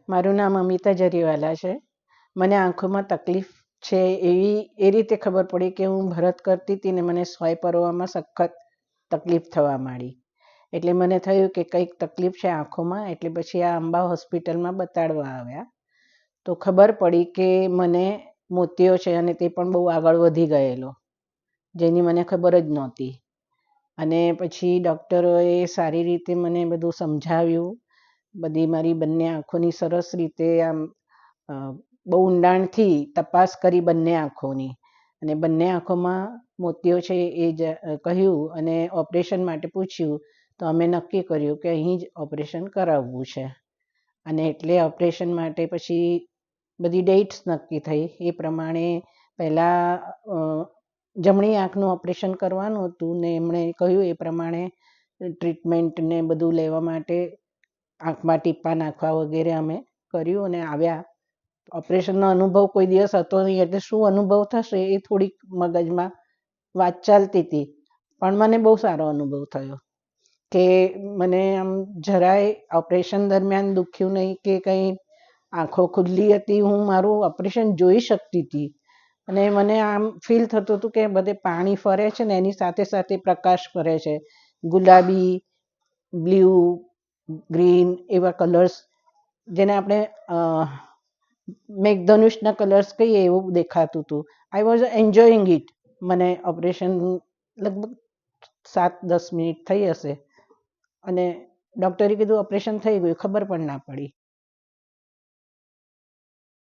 મારું નામ અમિતા જરીવાલા છે. મને આંખોમાં તકલીફ છે એ રીતે ખબર પડી કે હું ભરત કરતી હતી ને મને સોય પરવામાં સખત તકલીફ થવા માંડી. એટલે મને થયું કે કંઈક તકલીફ છે આંખોમાં, એટલે પછી આ અંબા હોસ્પિટલમાં બતાડવા આવ્યા. તો ખબર પડી કે મને મોતિયો છે અને તે પણ બહુ આગળ વધી ગયેલો, જેની મને ખબર જ નહોતી. અને પછી ડૉક્ટરોએ સારી રીતે મને બધું સમજાવ્યું, બધી મારી બંને આંખોની સરસ રીતે આમ બહુ ઊંડાણથી તપાસ કરી બંને આંખોની, અને બંને આંખોમાં મોતિયો છે એ જ કહ્યું અને ઓપરેશન માટે પૂછ્યું. તો અમે નક્કી કર્યું કે અહીં જ ઓપરેશન કરાવવું છે. અને એટલે ઓપરેશન માટે પછી બધી ડેટ્સ નક્કી થઈ. એ પ્રમાણે પહેલાં જમણી આંખનું ઓપરેશન કરવાનું હતું ને એમણે કહ્યું એ પ્રમાણે ટ્રીટમેન્ટ ને બધું લેવા માટે આંખમાં ટીપા નાખવા વગેરે અમે કર્યું અને આવ્યા. ઓપરેશનનો અનુભવ કોઈ દિવસ હતો નહીં, એટલે શું અનુભવ થશે એ થોડીક મગજમાં વાત ચાલતી હતી. પણ મને બહુ સારો અનુભવ થયો કે મને આમ જરાય ઓપરેશન દરમિયાન દુખ્યું નહીં કે કંઈ. આંખો ખુલ્લી હતી, હું મારું ઓપરેશન જોઈ શકતી હતી. અને મને આમ ફીલ થતું હતું કે બધે પાણી ફરે છે ને એની સાથે સાથે પ્રકાશ ફરે છે, ગુલાબી, બ્લુ, ગ્રીન એવા કલર્સ, જેને આપણે મેઘધનુષના કલર્સ કહીએ એવું દેખાતું હતું. I was enjoying it. મને ઓપરેશન લગભગ 7-10 મિનિટ થઈ હશે અને ડૉક્ટરે કીધું ઓપરેશન થઈ ગયું, ખબર પણ ના પડી.